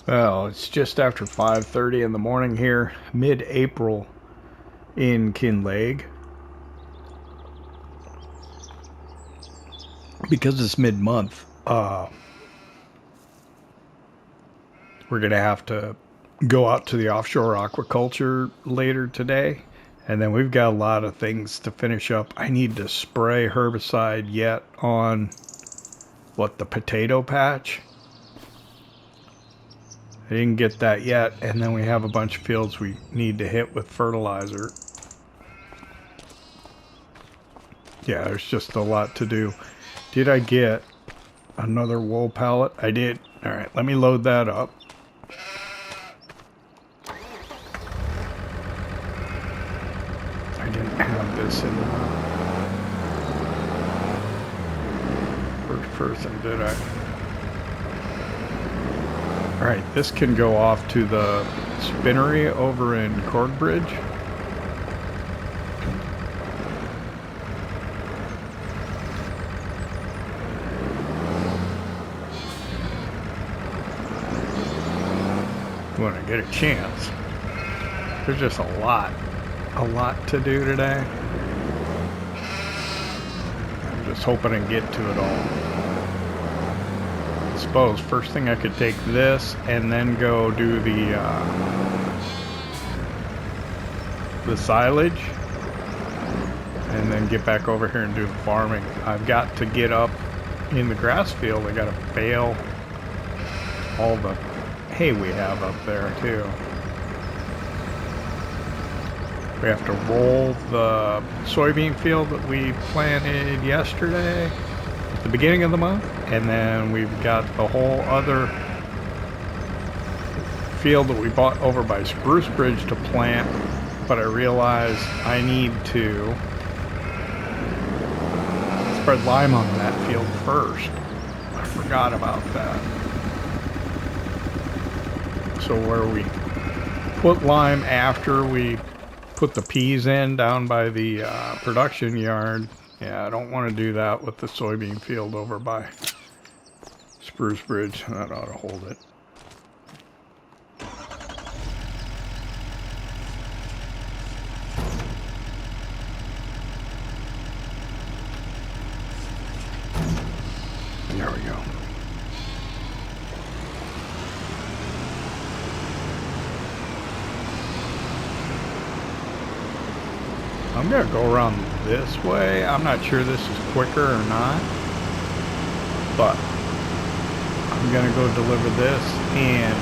Well, it's just after 5:30 in the morning here, mid-April in Kinlaig. Because it's mid-month, we're going to have to go out to the offshore aquaculture later today. And then we've got a lot of things to finish up. I need to spray herbicide yet on, the potato patch. I didn't get that yet, and then we have a bunch of fields we need to hit with fertilizer. Yeah, there's just a lot to do. Did I get another wool pallet? I did. Alright, let me load that up. I didn't have this in the first person, did I? Alright, this can go off to the spinnery over in Sprucebridge. When I get a chance. There's just a lot to do today. I'm just hoping I get to it all. I suppose first thing I could take this and then go do the silage and then get back over here and do the farming. I've got to get up in the grass field. I got to bale all the hay we have up there too. We have to roll the soybean field that we planted yesterday at the beginning of the month, and then we've got the whole other field that we bought over by Sprucebridge to plant, but I realized I need to spread lime on that field first. I forgot about that. So where we put lime after we put the peas in down by the production yard. Yeah, I don't want to do that with the soybean field over by Sprucebridge. That ought to hold it. There we go. I'm going to go around this way. I'm not sure this is quicker or not, but I'm going to go deliver this in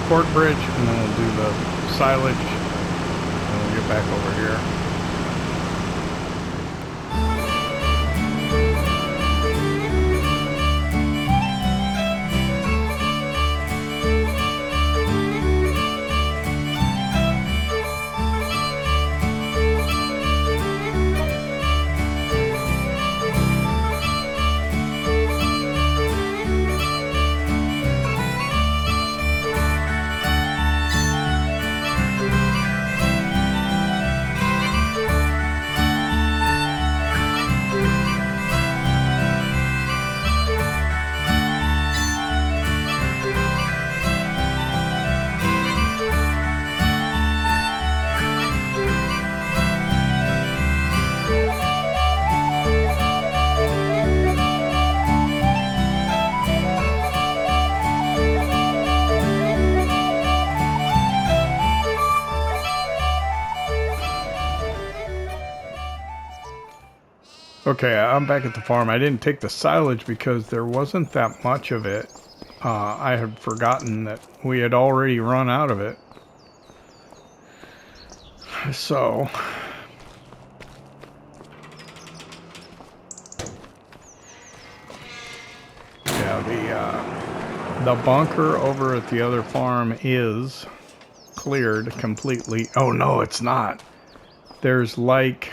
Sprucebridge, and then we'll do the silage, and we'll get back over here. Okay, I'm back at the farm. I didn't take the silage because there wasn't that much of it. I had forgotten that we had already run out of it. So, yeah, the bunker over at the other farm is cleared completely. Oh no, it's not. There's like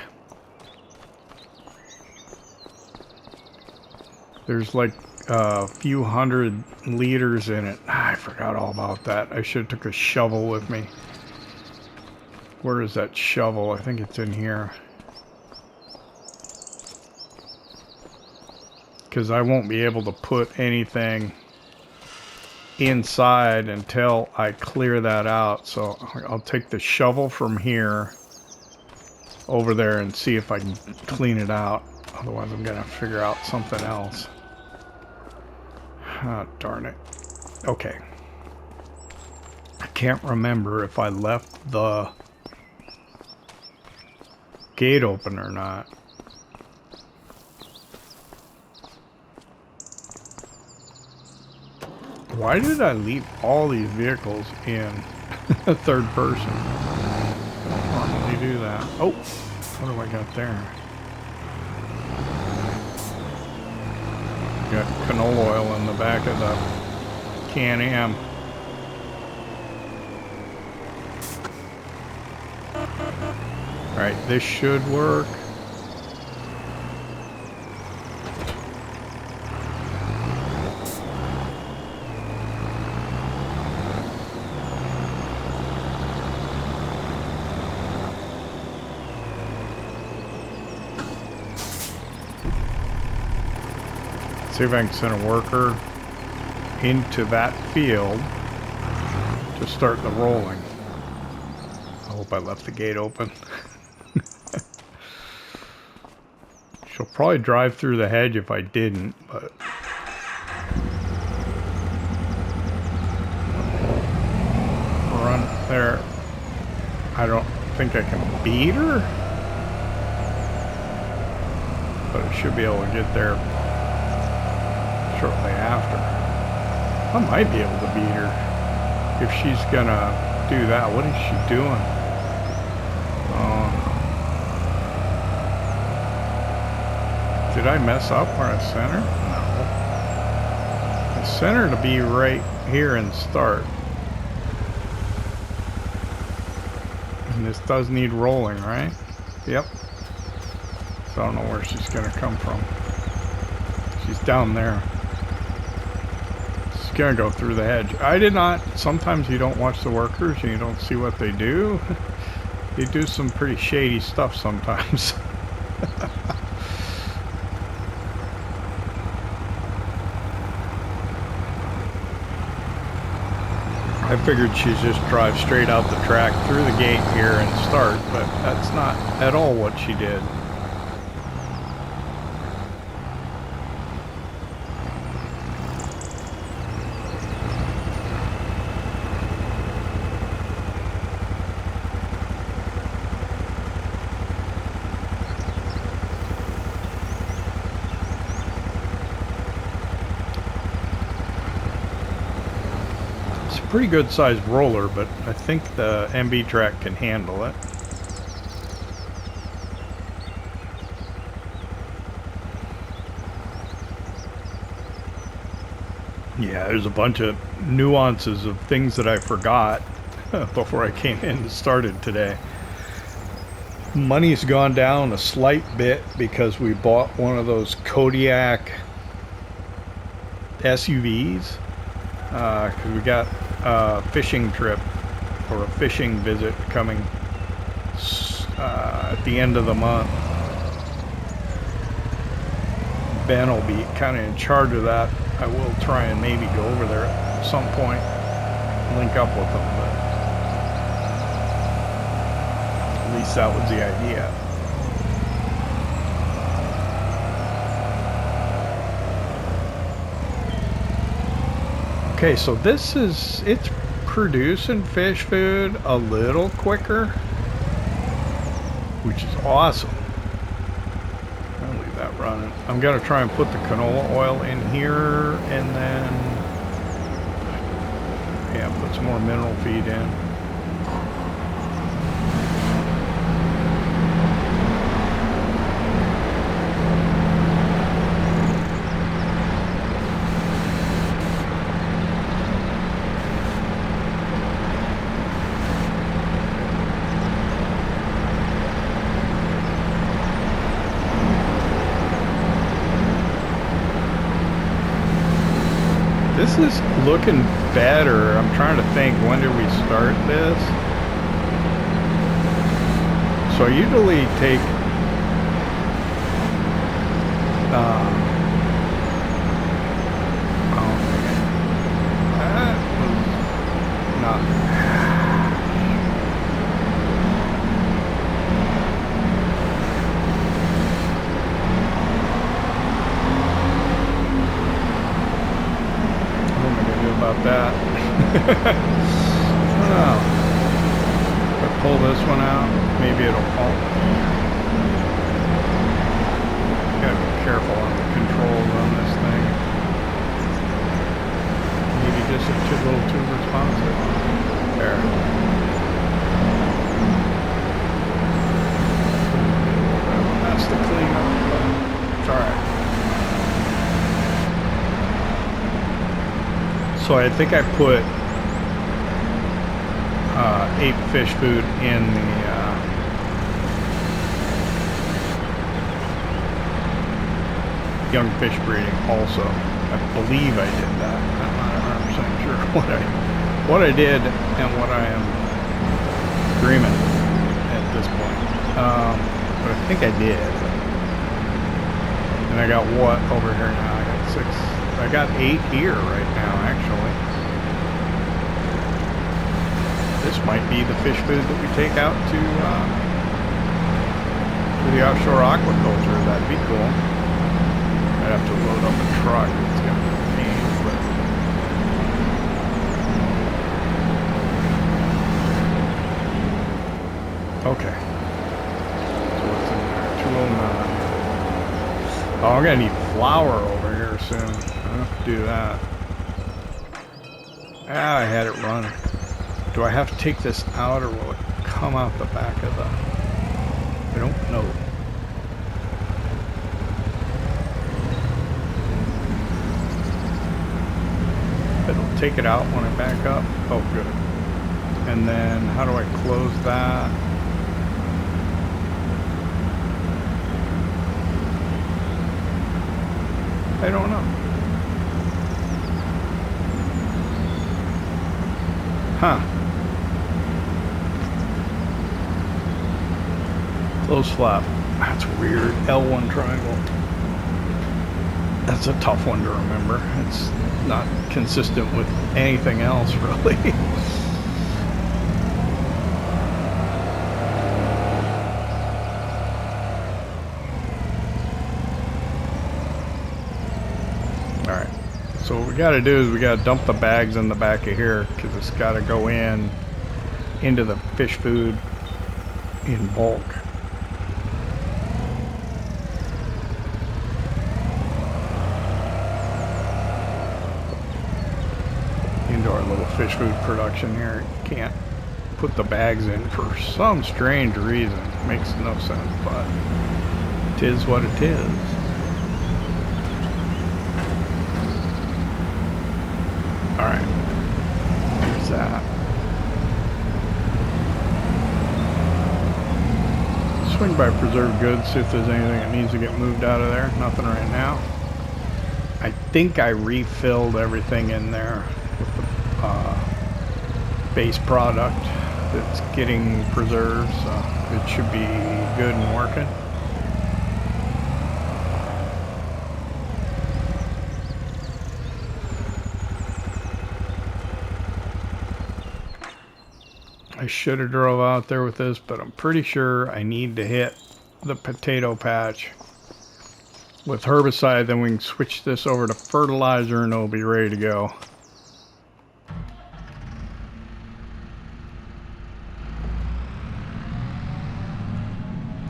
a few hundred liters in it. I forgot all about that. I should have took a shovel with me. Where is that shovel? I think it's in here. because I won't be able to put anything inside until I clear that out. So I'll take the shovel from here over there and see if I can clean it out. Otherwise I'm gonna figure out something else. Ah, darn it. Okay. I can't remember if I left the gate open or not. Why did I leave all these vehicles in third person? I don't normally do that. Oh, what do I got there? Got canola oil in the back of the Can-Am. Alright, this should work. See if I can send a worker into that field to start the rolling. I hope I left the gate open. She'll probably drive through the hedge if I didn't, but... Run there. I don't think I can beat her, but I should be able to get there shortly after. I might be able to beat her if she's gonna do that. What is she doing? Did I mess up where I sent her? No. I sent her to be right here and start. And this does need rolling, right? Yep. So I don't know where she's gonna come from. She's down there. She's gonna go through the hedge. I did not. Sometimes you don't watch the workers and you don't see what they do. They do some pretty shady stuff sometimes. I figured she'd just drive straight out the track through the gate here and start, but that's not at all what she did. Pretty good sized roller, but I think the MB track can handle it. Yeah, there's a bunch of nuances of things that I forgot before I came in and started today. Money's gone down a slight bit because we bought one of those Kodiak SUVs because we got a fishing trip or a fishing visit coming at the end of the month. Ben will be kind of in charge of that. I will try and maybe go over there at some point, link up with them, but at least that was the idea. Okay, so this is, it's producing fish food a little quicker, which is awesome. I'll leave that running. I'm gonna try and put the canola oil in here and then, yeah, put some more mineral feed in. This is looking better. I'm trying to think, when did we start this? So I usually take Oh. If I pull this one out, maybe it'll fall. Gotta be careful on the controls on this thing. Maybe just a little too responsive. There. That's the cleanup, but it's alright. So I think I put 8 fish food in the young fish breeding also. I believe I did that. I'm not 100% sure what I did and what I am dreaming at this point. But I think I did. And I got what over here now? I got 6. I got 8 here right now, actually. This might be the fish food that we take out to the offshore aquaculture. That'd be cool. I'd have to load up a truck. It's gonna be a pain, but okay. So what's in there? 209. Oh, I'm gonna need flour over here soon. I'll have to do that. Ah, I had it run. Do I have to take this out or will it come out the back of the... I don't know. It'll take it out when I back up. Oh, good. And then how do I close that? I don't know. Huh. Close flap. That's weird. L1 triangle. That's a tough one to remember. It's not consistent with anything else, really. Alright. So what we got to do is we got to dump the bags in the back of here because it's got to go into the fish food in bulk. Into our little fish food production here. Can't put the bags in for some strange reason. Makes no sense, but it is what it is. Alright, there's that. Swing by preserved goods, see if there's anything that needs to get moved out of there. Nothing right now. I think I refilled everything in there with the base product that's getting preserved, so it should be good and working. I should have drove out there with this, but I'm pretty sure I need to hit the potato patch with herbicide, then we can switch this over to fertilizer and it'll be ready to go.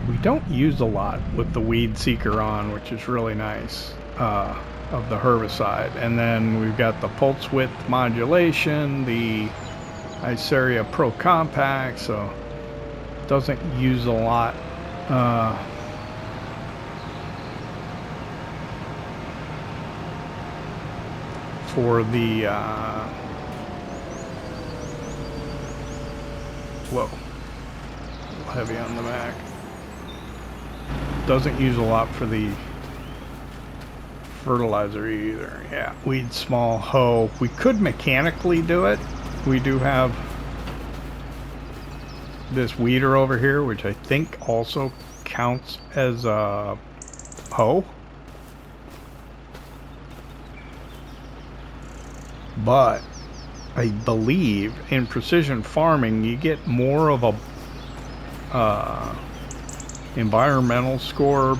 We don't use a lot with the weed seeker on, which is really nice, of the herbicide. And then we've got the pulse width modulation, the Iceria Pro Compact, so it doesn't use a lot for the whoa, a little heavy on the back. Doesn't use a lot for the fertilizer either. Yeah, weed small hoe. We could mechanically do it. We do have this weeder over here, which I think also counts as a hoe. But I believe in precision farming you get more of a environmental score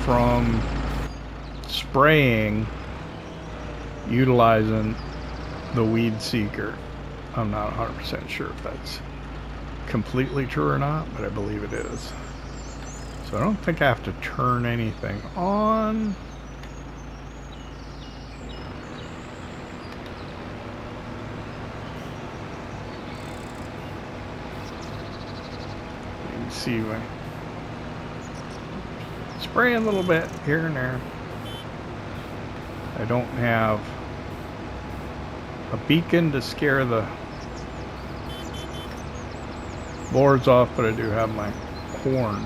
from spraying utilizing the weed seeker. I'm not 100% sure if that's completely true or not, but I believe it is. So I don't think I have to turn anything on. You can see when spraying a little bit here and there. I don't have a beacon to scare the boards off, but I do have my horn.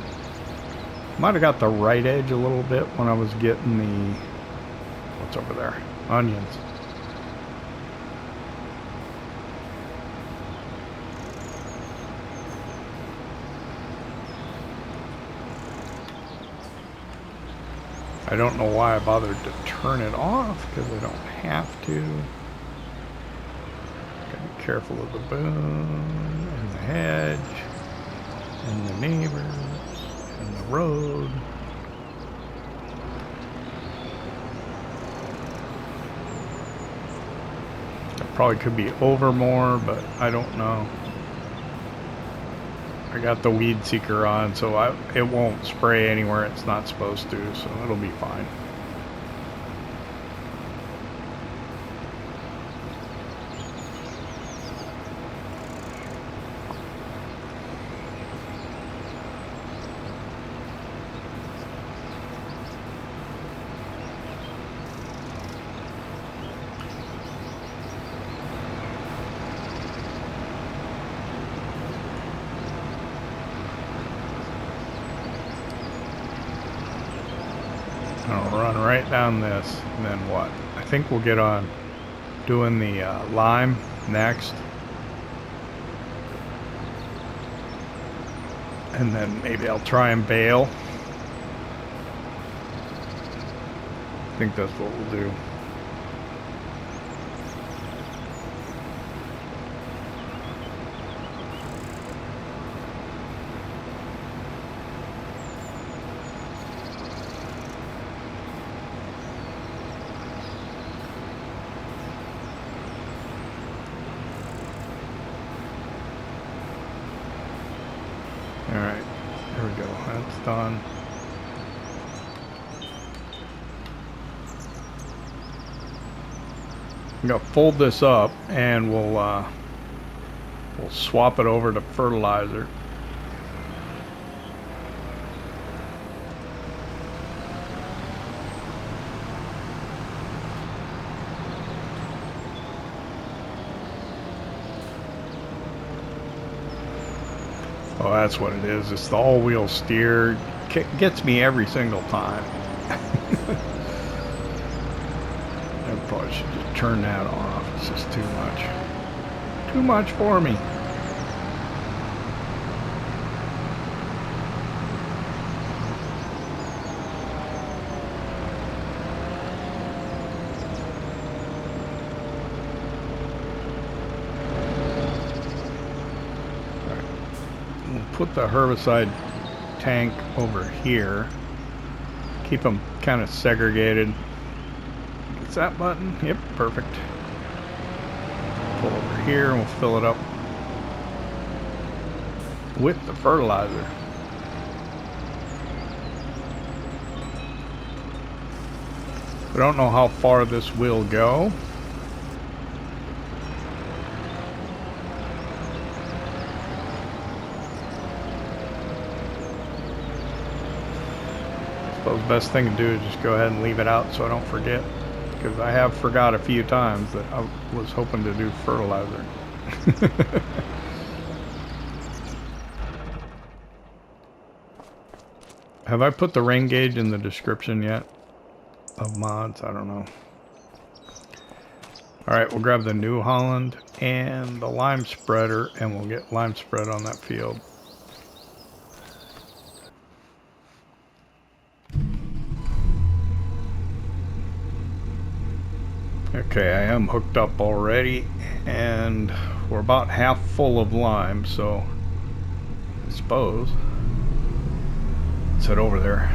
Might have got the right edge a little bit when I was getting the, what's over there? Onions. I don't know why I bothered to turn it off, because I don't have to. Gotta be careful of the boom and the hedge and the neighbors and the road. I probably could be over more, but I don't know. I got the weed seeker on, so it won't spray anywhere it's not supposed to, so it'll be fine. I'll run right down this, and then what? I think we'll get on doing the lime next. And then maybe I'll try and bale. I think that's what we'll do. Alright, there we go, that's done. I'm gonna fold this up and we'll swap it over to fertilizer. Oh, that's what it is. It's the all-wheel steer. Gets me every single time. I probably should just turn that off. It's just too much. Too much for me. Put the herbicide tank over here. Keep them kind of segregated. Is that button? Yep, perfect. Pull over here and we'll fill it up with the fertilizer. I don't know how far this will go. So the best thing to do is just go ahead and leave it out so I don't forget, because I have forgot a few times that I was hoping to do fertilizer. Have I put the rain gauge in the description yet of mods? I don't know. Alright, we'll grab the New Holland and the lime spreader and we'll get lime spread on that field. Okay, I am hooked up already, and we're about half full of lime, so I suppose let's head over there.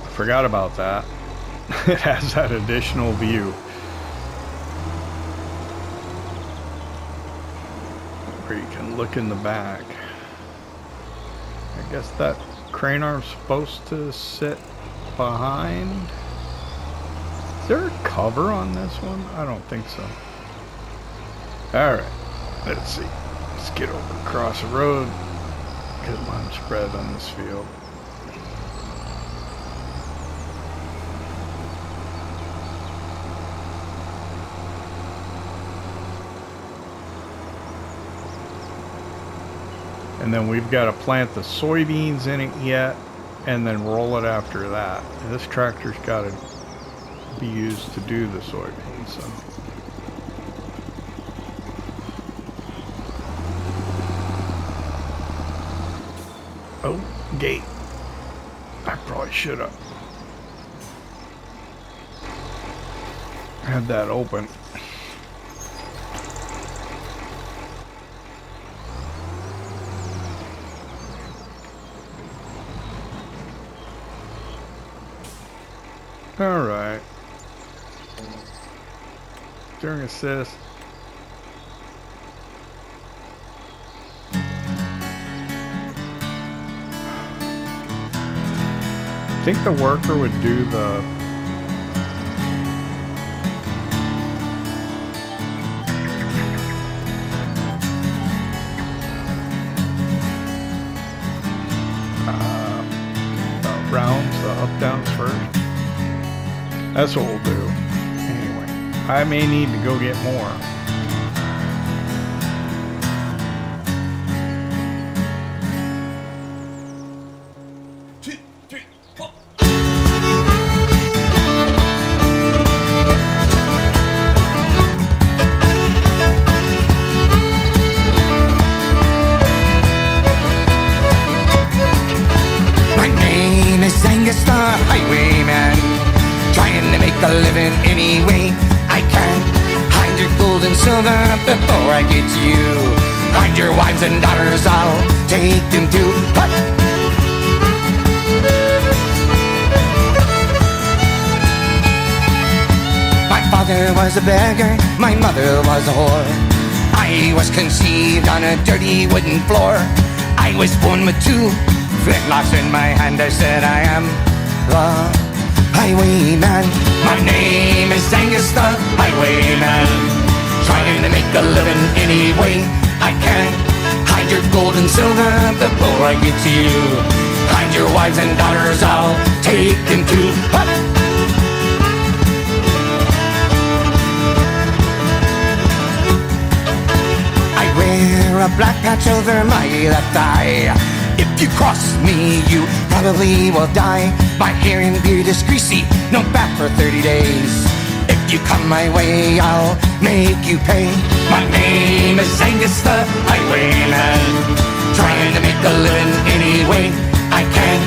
I forgot about that. It has that additional view. Where you can look in the back. I guess that crane arm's supposed to sit behind. Is there a cover on this one? I don't think so. Alright, let's see. Let's get over across the road. Because I'm spread on this field. And then we've got to plant the soybeans in it yet, and then roll it after that. And this tractor's got to be used to do the soybeans, so. Oh, gate. I probably should have had that open. All right. Steering assist. I think the worker would do the rounds, the up downs first. That's what we'll do. Anyway, I may need to go get more. A living any way I can. Hide your gold and silver before I get to you. Hide your wives and daughters, I'll take them too. But my father was a beggar, my mother was a whore. I was conceived on a dirty wooden floor. I was born with 2 flintlocks in my hand. I said I am the highwayman. My name is Angus the Highwayman. Trying to make a living any way I can. Hide your gold and silver before I get to you. Hide your wives and daughters, I'll take them too. But I wear a black patch over my left eye. If you cross me, you probably will die. My hair and beard is greasy, no bath for 30 days. If you come my way, I'll make you pay. My name is Angus the Highwayman. Trying to make a living any way I can.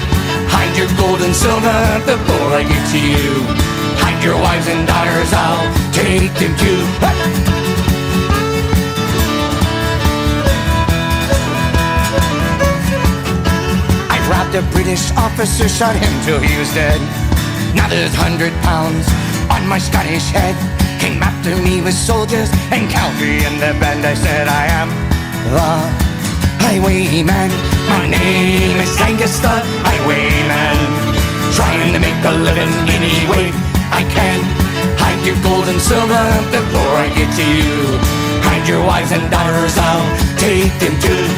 Hide your gold and silver before I get to you. Hide your wives and daughters, I'll take them too. Robbed a British officer, shot him till he was dead. Now there's 100 pounds on my Scottish head. Came after me with soldiers and cavalry in the band. I said I am the highwayman. My name is Angus the Highwayman. Trying to make a living any way I can. Hide your gold and silver before I get to you. Hide your wives and daughters, I'll take them too.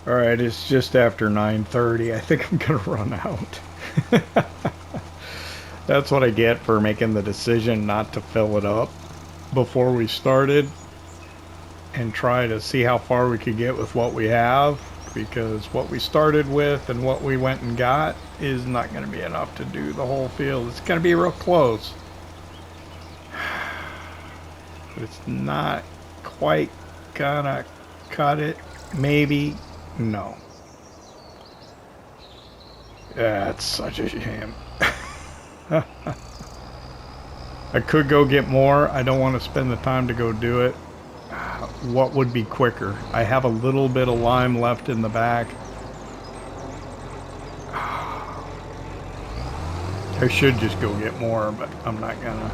Alright, it's just after 9:30. I think I'm gonna run out. That's what I get for making the decision not to fill it up before we started and try to see how far we could get with what we have, because what we started with and what we went and got is not going to be enough to do the whole field. It's going to be real close, but it's not quite gonna cut it. Maybe. No. Yeah, it's such a shame. I could go get more. I don't want to spend the time to go do it. What would be quicker? I have a little bit of lime left in the back. I should just go get more, but I'm not gonna.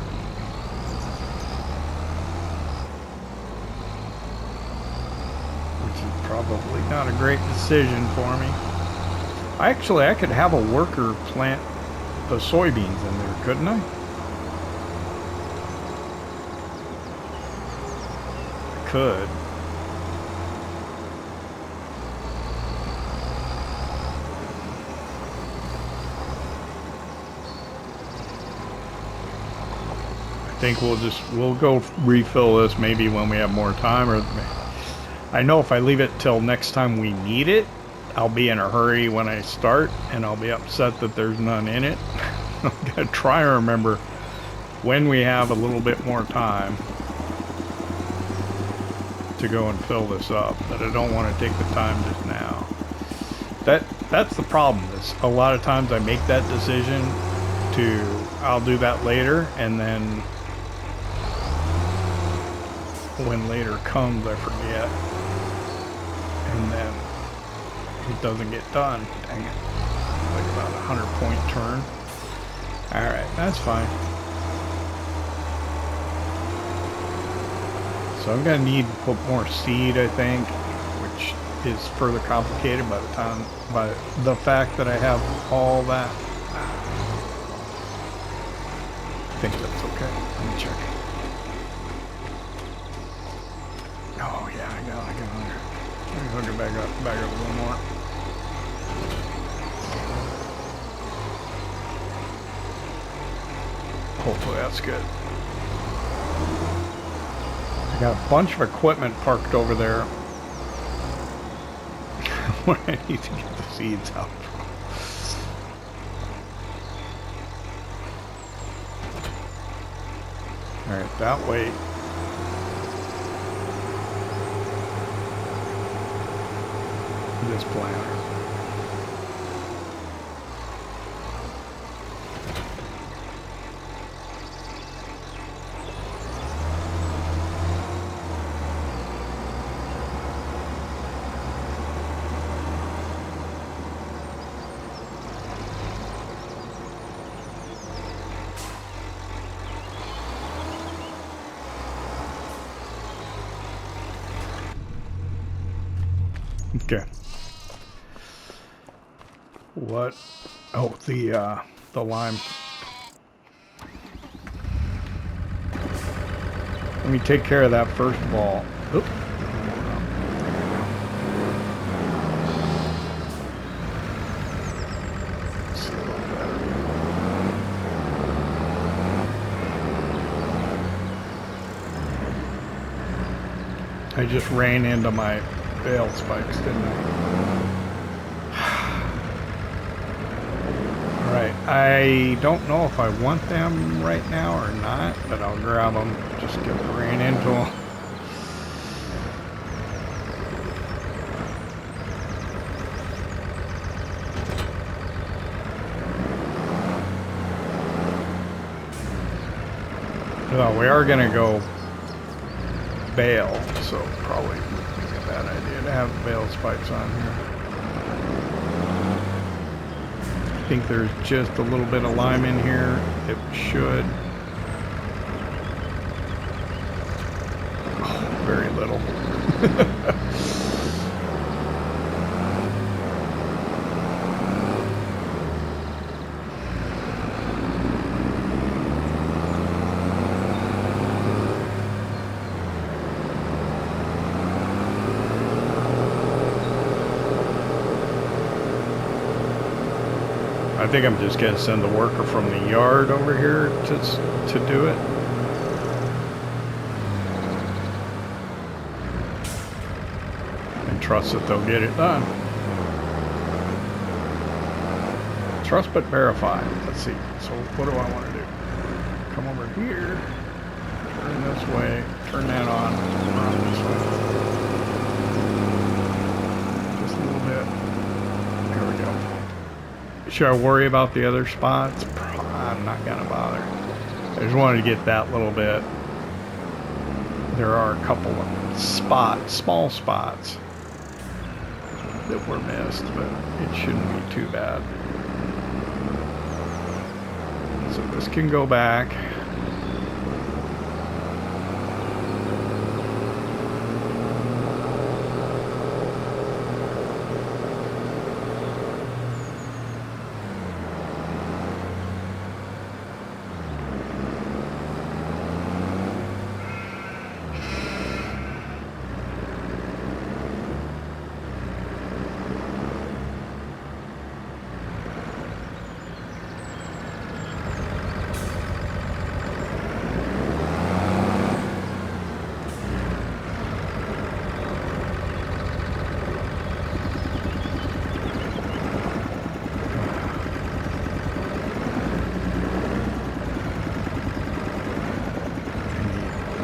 Which is probably not a great decision for me. Actually, I could have a worker plant the soybeans in there, couldn't I? I could. I think we'll go refill this maybe when we have more time, or I know if I leave it till next time we need it, I'll be in a hurry when I start, and I'll be upset that there's none in it. I'm gonna try and remember when we have a little bit more time to go and fill this up, but I don't want to take the time just now. That's the problem. Is a lot of times I make that decision to I'll do that later, and then when later comes I forget, and then it doesn't get done. Dang it. Like about a 100-point turn. Alright, that's fine. So I'm gonna need to put more seed, I think, which is further complicated by the fact that I have all that. I think that's okay. Let me check. Oh yeah, I got it. Let me hook it back up a little more. Hopefully that's good. I got a bunch of equipment parked over there where I need to get the seeds out from. Alright, that way. This planter. Okay. What? Oh, the lime. Let me take care of that first of all. Oop. See a little better. I just ran into my bale spikes, didn't I? Alright, I don't know if I want them right now or not, but I'll grab them. Just get ran into them. Well, we are going to go bale, so probably wouldn't be a bad idea to have bale spikes on here. I think there's just a little bit of lime in here. It should. Oh, very little. I think I'm just gonna send the worker from the yard over here to do it. And trust that they'll get it done. Trust but verify. Let's see. So what do I want to do? Come over here. Turn this way. Turn that on. Around this way. Just a little bit. There we go. Should I worry about the other spots? I'm not gonna bother. I just wanted to get that little bit. There are a couple of spots, small spots, that were missed, but it shouldn't be too bad. So this can go back.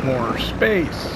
More space.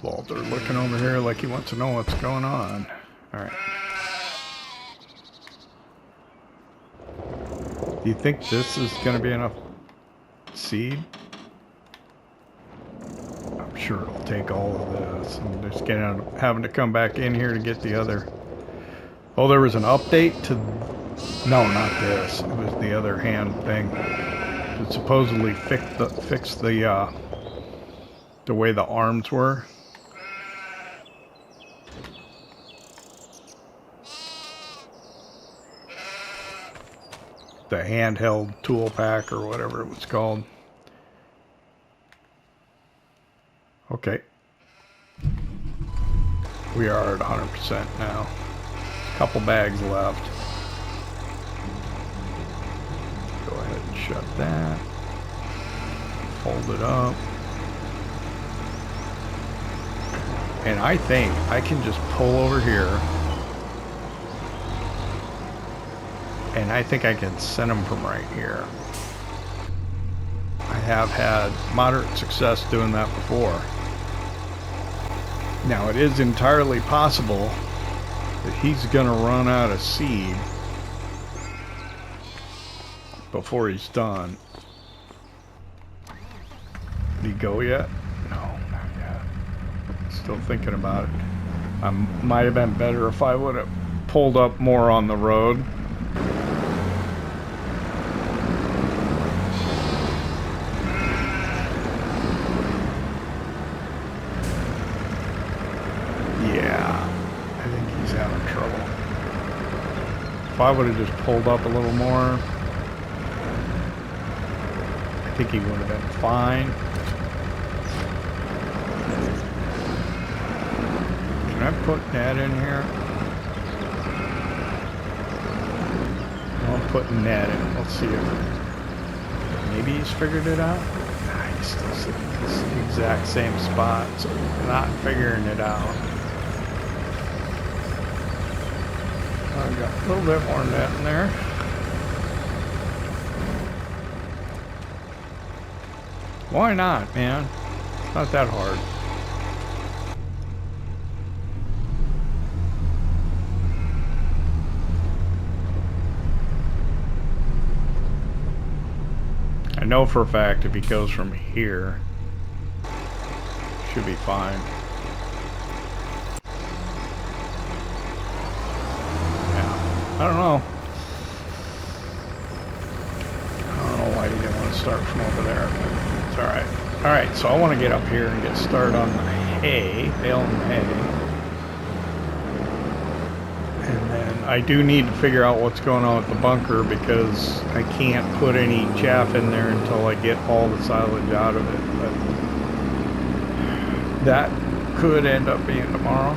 Walter looking over here like he wants to know what's going on. Alright. Do you think this is going to be enough seed? I'm sure it'll take all of this. I'm just having to come back in here to get the other... Oh, there was an update to... No, not this. It was the other hand thing. It supposedly fixed the way the arms were. The handheld tool pack or whatever it was called. Okay. We are at 100% now. Couple bags left. Go ahead and shut that. Fold it up. And I think I can just pull over here. And I think I can send them from right here. I have had moderate success doing that before. Now it is entirely possible that he's gonna run out of seed before he's done. Did he go yet? No, not yet. Still thinking about it. Might have been better if I would have pulled up more on the road. If I would have just pulled up a little more, I think he would have been fine. Can I put that in here? I'm putting that in. Let's see if maybe he's figured it out. Nah, he's still sitting in the exact same spot, so he's not figuring it out. I've got a little bit more than that in there. Why not, man? It's not that hard. I know for a fact if he goes from here, should be fine. I don't know. I don't know why he didn't want to start from over there, but it's alright. Alright, so I want to get up here and get started on the hay, baling the hay. And then I do need to figure out what's going on with the bunker because I can't put any chaff in there until I get all the silage out of it. But that could end up being tomorrow.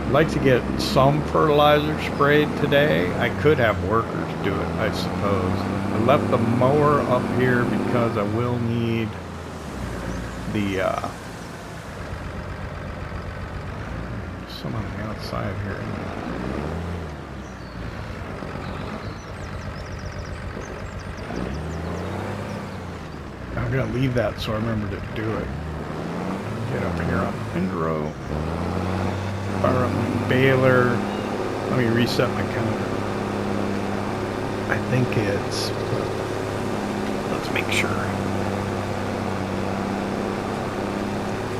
I'd like to get some fertilizer sprayed today. I could have workers do it, I suppose. I left the mower up here because I will need the some on the outside here. I'm gonna leave that so I remember to do it. Get up here on the windrow. Fire up my baler. Let me reset my counter. I think it's, let's make sure.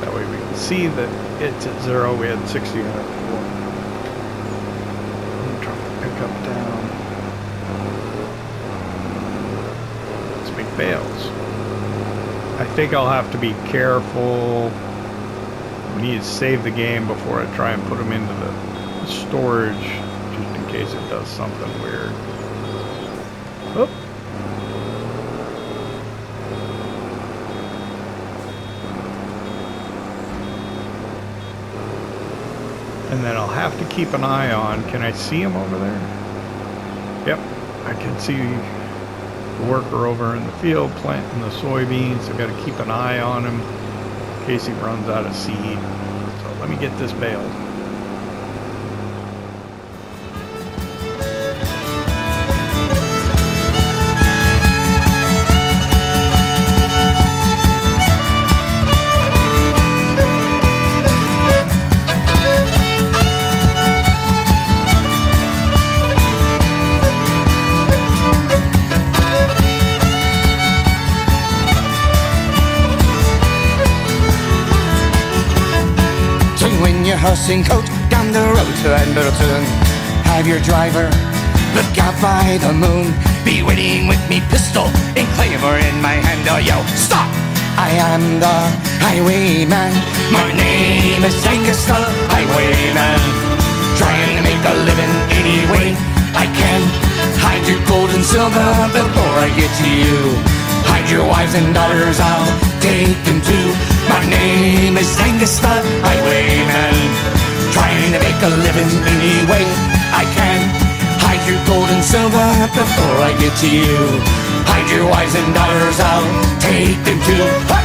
That way we can see that it's at 0. We had 60 on it before. I'm trying to pick up down. Let's make bales. I think I'll have to be careful. I need to save the game before I try and put them into the storage, just in case it does something weird. Oop. And then I'll have to keep an eye on, can I see him over there? Yep, I can see the worker over in the field planting the soybeans. I've got to keep an eye on him in case he runs out of seed. So let me get this baled. Horse and coat down the road to Edmonton. Have your driver look out by the moon. Be waiting with me pistol and claymore in my hand. Oh, yo, stop! I am the highwayman. My name is Angus the highwayman. Trying to make a living any way I can. Hide your gold and silver before I get to you. Hide your wives and daughters, I'll take them too. My name is Angus the highwayman. Trying to make a living any way I can. Hide your gold and silver before I get to you. Hide your wives and daughters, I'll take them too. Ha!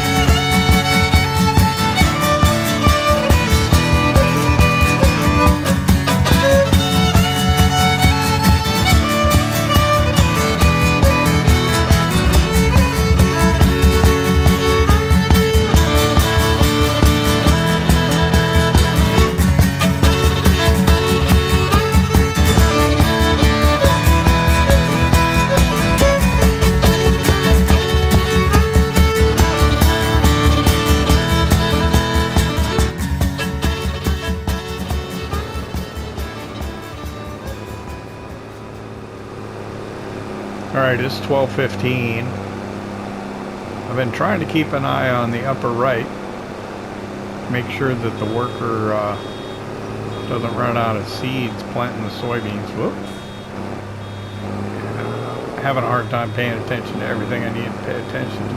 Alright, it's 12:15. I've been trying to keep an eye on the upper right. Make sure that the worker doesn't run out of seeds planting the soybeans. Whoop. Having a hard time paying attention to everything I need to pay attention to.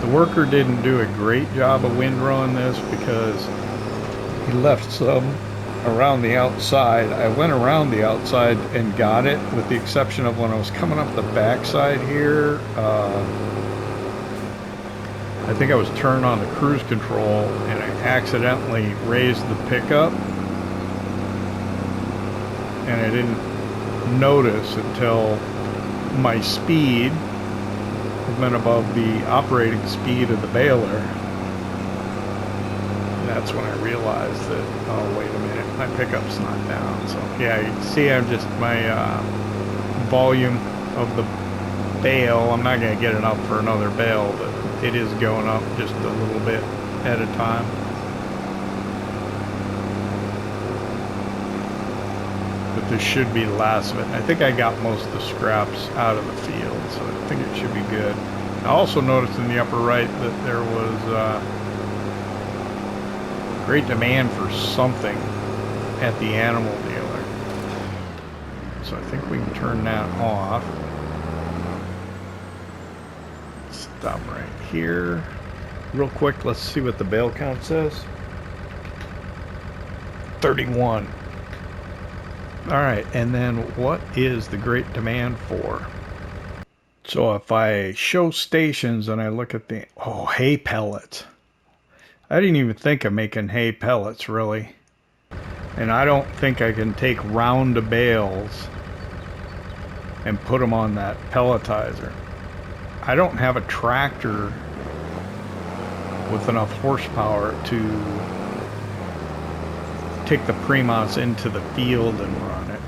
The worker didn't do a great job of windrowing this because he left some around the outside. I went around the outside and got it, with the exception of when I was coming up the backside here. I think I was turned on the cruise control and I accidentally raised the pickup, and I didn't notice until my speed went above the operating speed of the baler. That's when I realized that, oh, wait a minute, my pickup's not down. So yeah, you can see I'm just, my volume of the bale, I'm not going to get it up for another bale, but it is going up just a little bit at a time. but this should be the last of it. And I think I got most of the scraps out of the field, so I think it should be good. I also noticed in the upper right that there was great demand for something at the animal dealer. So I think we can turn that off. Stop right here. Real quick, let's see what the bale count says. 31. Alright, and then what is the great demand for? So if I show stations and I look at the... Oh, hay pellets. I didn't even think of making hay pellets, really. And I don't think I can take round bales and put them on that pelletizer. I don't have a tractor with enough horsepower to take the Primas into the field and run it.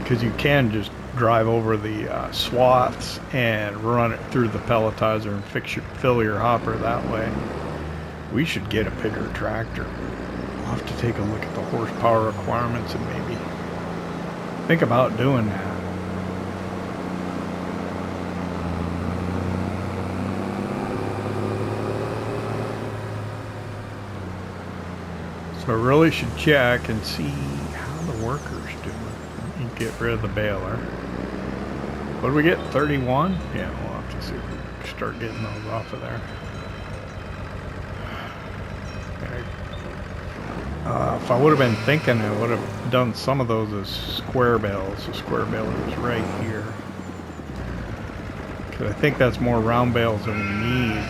Because you can just drive over the swaths and run it through the pelletizer and fill your hopper that way. We should get a bigger tractor. We'll have to take a look at the horsepower requirements and maybe think about doing that. So I really should check and see how the workers do. Let me get rid of the baler. What do we get? 31? Yeah, we'll have to see if we can start getting those off of there. If I would have been thinking, I would have done some of those as square bales. The square baler is right here. Because I think that's more round bales than we need.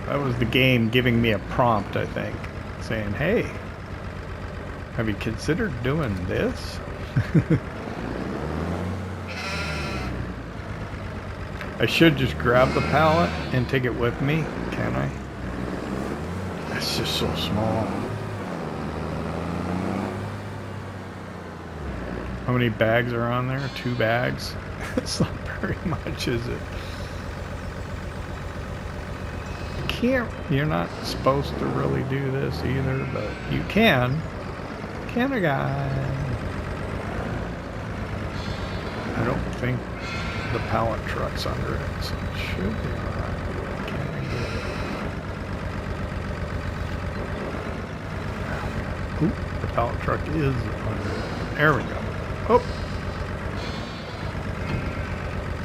That was the game giving me a prompt, I think, saying, hey, have you considered doing this? I should just grab the pallet and take it with me, can I? It's just so small. How many bags are on there? 2 bags? It's not very much, is it? You're not supposed to really do this either, but you can. Can a guy? I don't think the pallet truck's under it, so it should be alright. Can I get it? Oop, the pallet truck is under it. There we go. Oh!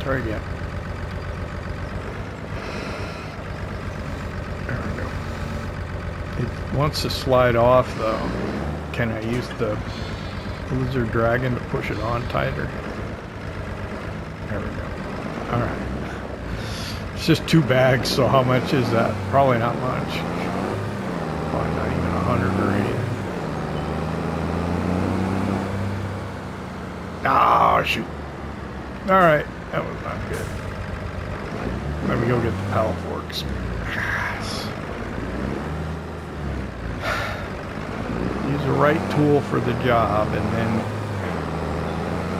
Try again. It wants to slide off though. Can I use the Lizard Dragon to push it on tighter? There we go. Alright. It's just 2 bags, so how much is that? Probably not much. Probably not even 100 or anything. Ah, shoot. Alright, that was not good. Let me go get the pallet forks. Use the right tool for the job, and then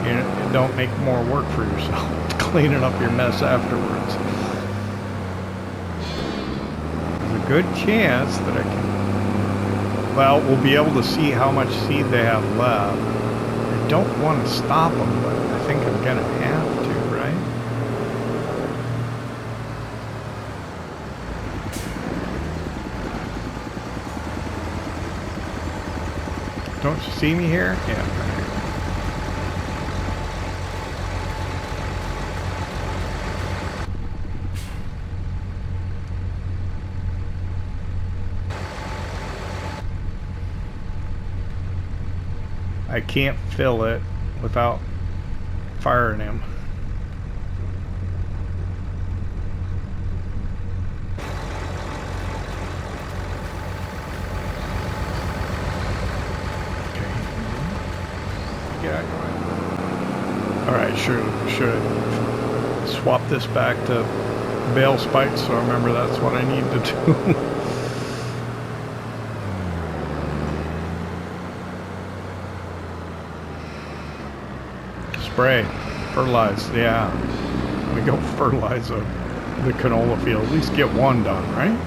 you don't make more work for yourself cleaning up your mess afterwards. There's a good chance that I can... Well, we'll be able to see how much seed they have left. I don't want to stop them, but I think I'm going to have to, right? Don't you see me here? Yeah. I can't fill it without firing him. Alright, should swap this back to bale spikes, so I remember that's what I need to do. Spray, fertilize, yeah. We go fertilize the canola field. At least get one done, right?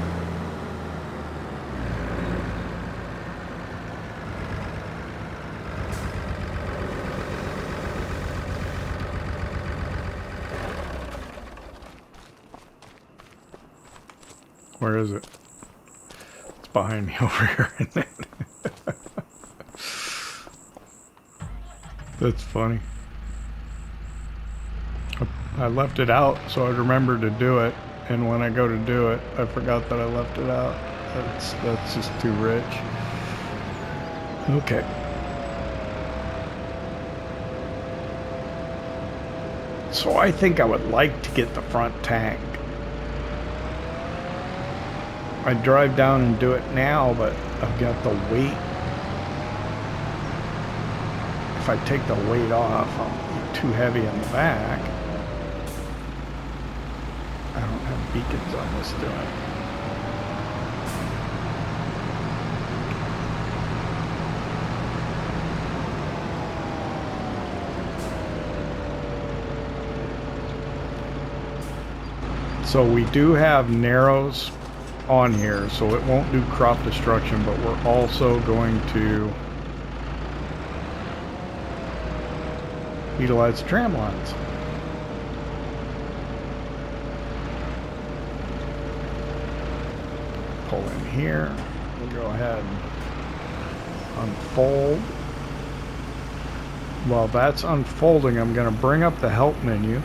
Where is it? It's behind me over here, isn't it? That's funny. I left it out so I'd remember to do it, and when I go to do it, I forgot that I left it out. That's just too rich. Okay. So I think I would like to get the front tank. I'd drive down and do it now, but I've got the weight. If I take the weight off, I'll be too heavy on the back. I don't have beacons on this doing. So we do have narrows on here, so it won't do crop destruction, but we're also going to utilize the tram lines. Pull in here. We'll go ahead and unfold. While that's unfolding, I'm going to bring up the help menu.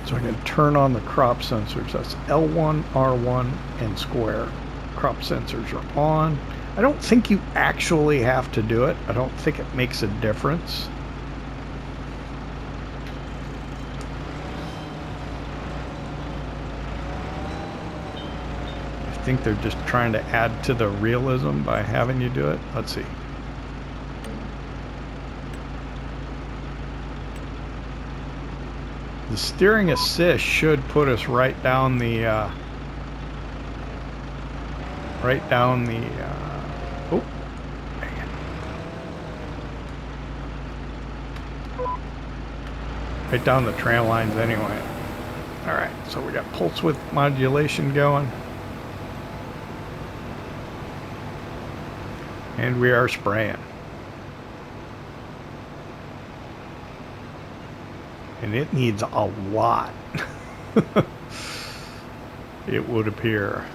So I can turn on the crop sensors. That's L1, R1, and square. Crop sensors are on. I don't think you actually have to do it. I don't think it makes a difference. I think they're just trying to add to the realism by having you do it. Let's see. The steering assist should put us right down the oh, man. Right down the tram lines anyway. All right, so we got pulse width modulation going. And we are spraying. And it needs a lot. It would appear.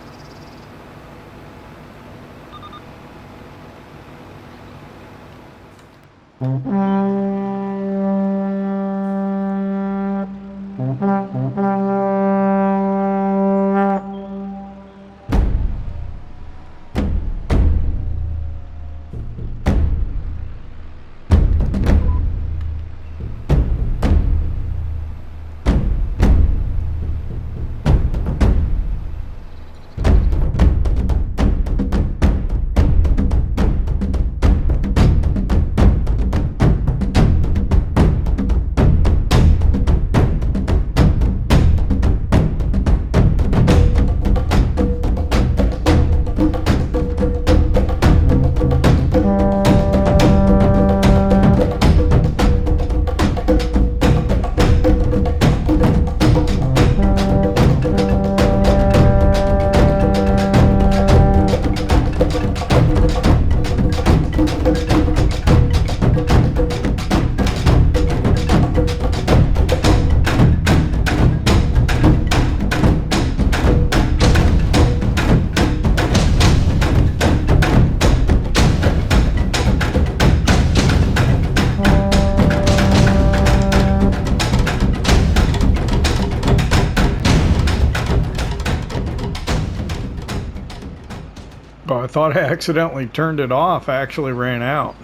I thought I accidentally turned it off. I actually ran out.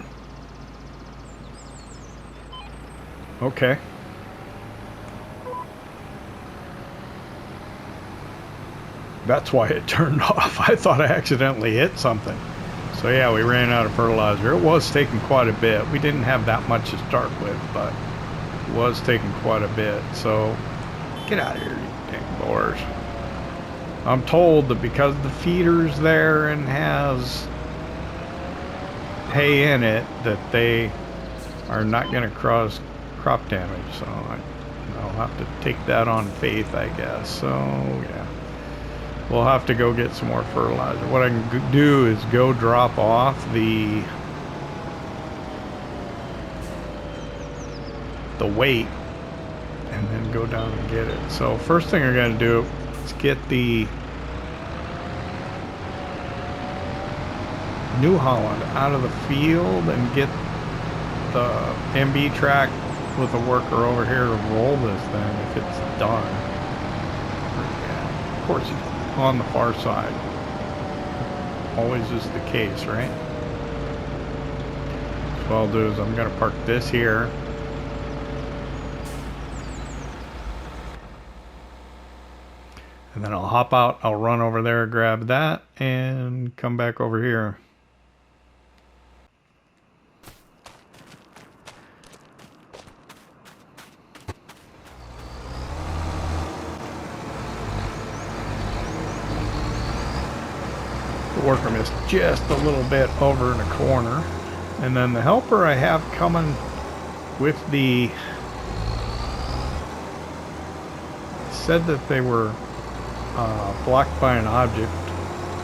Okay. That's why it turned off. I thought I accidentally hit something. So yeah, we ran out of fertilizer. It was taking quite a bit. We didn't have that much to start with, but it was taking quite a bit. So get out of here, you dang boars. I'm told that because the feeder's there and has hay in it, that they are not going to cause crop damage. So I'll have to take that on faith, I guess. So yeah, we'll have to go get some more fertilizer. What I can do is go drop off the weight and then go down and get it. So first thing I gotta do is get the New Holland out of the field and get the MB track with a worker over here to roll this thing if it's done. Yeah, of course, it's on the far side. Always is the case, right? So what I'll do is I'm gonna park this here. And then I'll hop out, I'll run over there, grab that, and come back over here. The worker missed just a little bit over in the corner. And then the helper I have coming with the... said that they were blocked by an object.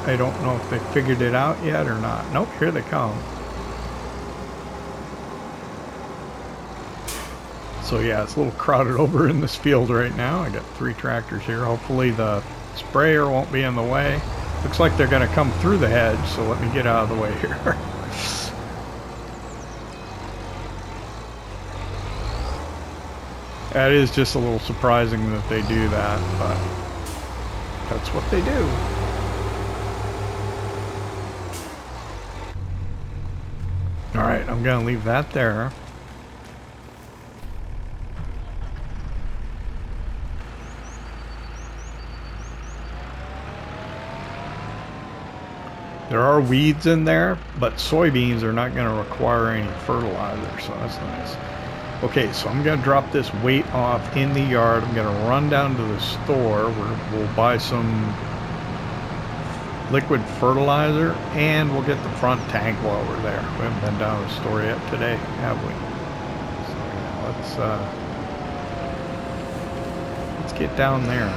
I don't know if they figured it out yet or not. Nope, here they come. So yeah, it's a little crowded over in this field right now. I got 3 tractors here. Hopefully the sprayer won't be in the way. Looks like they're going to come through the hedge, so let me get out of the way here. That is just a little surprising that they do that, but that's what they do. Alright, I'm going to leave that there. There are weeds in there, but soybeans are not going to require any fertilizer, so that's nice. Okay, so I'm going to drop this weight off in the yard. I'm going to run down to the store where we'll buy some liquid fertilizer, and we'll get the front tank while we're there. We haven't been down to the store yet today, have we? So yeah, let's get down there.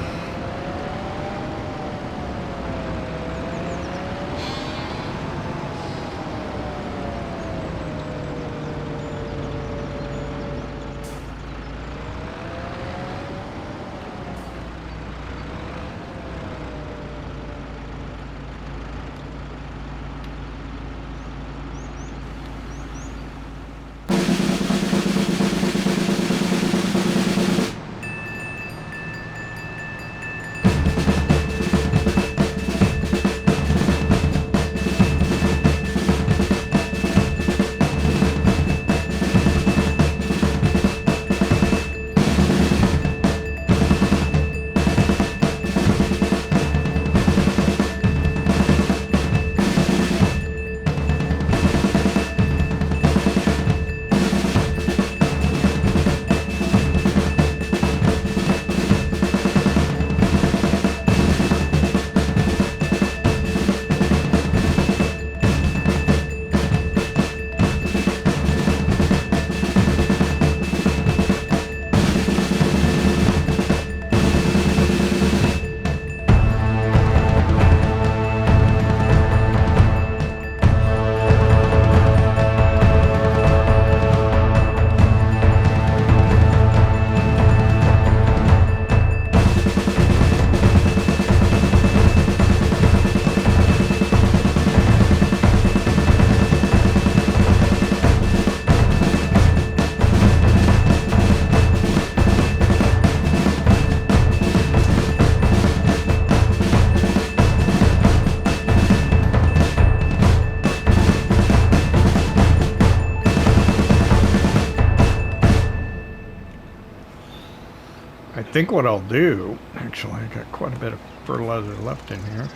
I think what I'll do, actually, I got quite a bit of fertilizer left in here.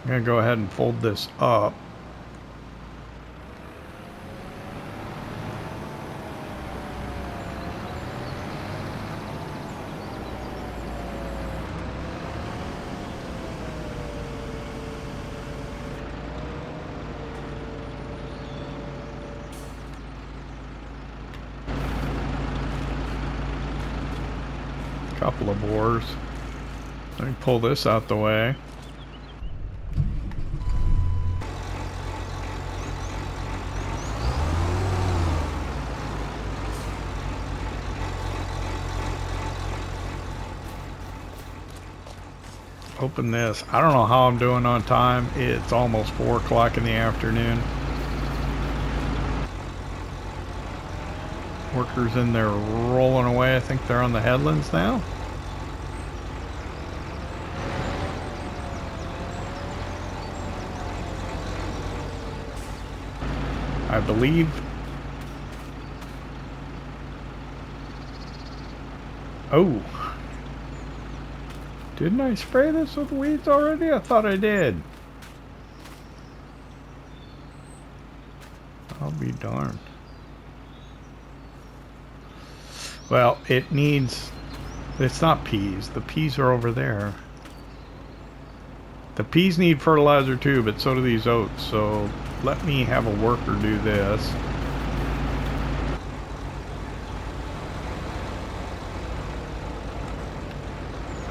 I'm going to go ahead and fold this up. Couple of bores. Let me pull this out the way. open this. I don't know how I'm doing on time. It's almost 4 o'clock in the afternoon. Workers in there rolling away. I think they're on the headlands now. I believe. Oh. Didn't I spray this with weeds already? I thought I did. I'll be darned. Well, it needs... It's not peas. The peas are over there. The peas need fertilizer too, but so do these oats. So let me have a worker do this.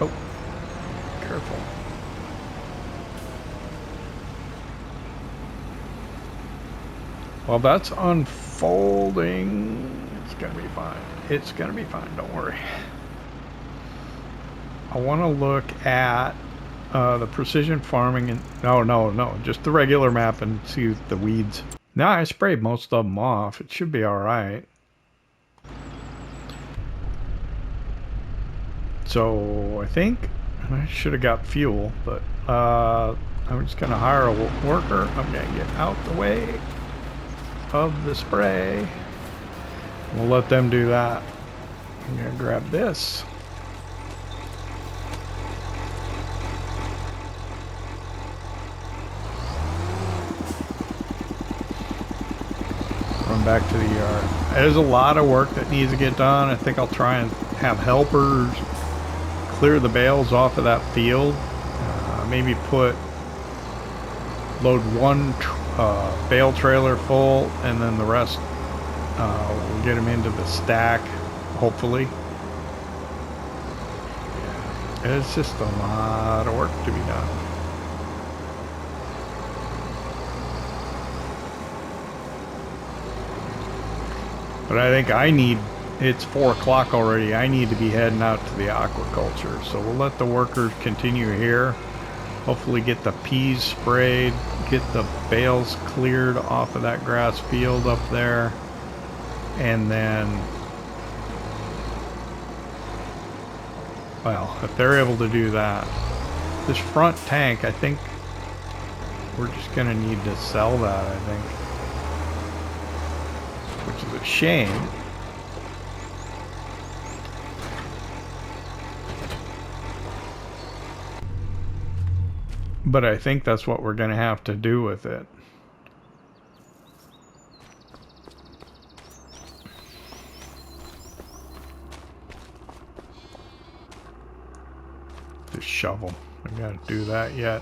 Oh, careful. While that's unfolding, it's gonna be fine. It's gonna be fine, don't worry. I want to look at the precision farming and no, just the regular map and see the weeds. Now I sprayed most of them off. It should be all right. So I think I should have got fuel, but I'm just gonna hire a worker. I'm gonna get out the way of the spray. We'll let them do that. I'm gonna grab this. Run back to the yard. There's a lot of work that needs to get done. I think I'll try and have helpers clear the bales off of that field. Maybe load one bale trailer full, and then the rest we'll get them into the stack, hopefully. Yeah. It's just a lot of work to be done. But I think it's 4 o'clock already. I need to be heading out to the aquaculture. So we'll let the workers continue here. Hopefully get the peas sprayed, get the bales cleared off of that grass field up there. And then, well, if they're able to do that, this front tank, I think we're just gonna need to sell that, I think. Which is a shame. But I think that's what we're gonna have to do with it. The shovel. I gotta do that yet.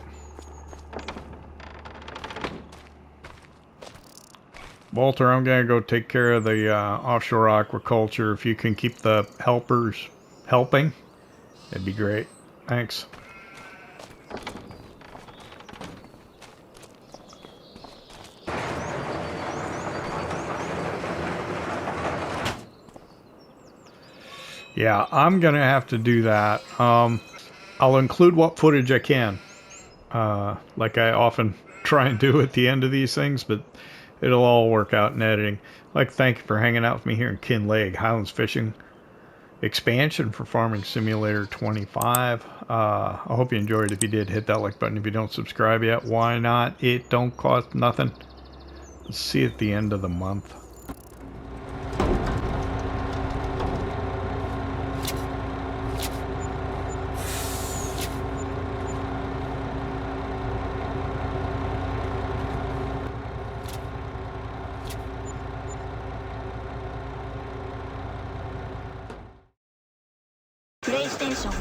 Walter, I'm gonna go take care of the offshore aquaculture. If you can keep the helpers helping, it'd be great. Thanks. Yeah, I'm gonna have to do that. I'll include what footage I can, like I often try and do at the end of these things, but it'll all work out in editing. I'd like to thank you for hanging out with me here in Kinlaig, Highlands Fishing Expansion for Farming Simulator 25. I hope you enjoyed. If you did, hit that like button. If you don't subscribe yet, why not? It don't cost nothing. Let's see at the end of the month. PlayStation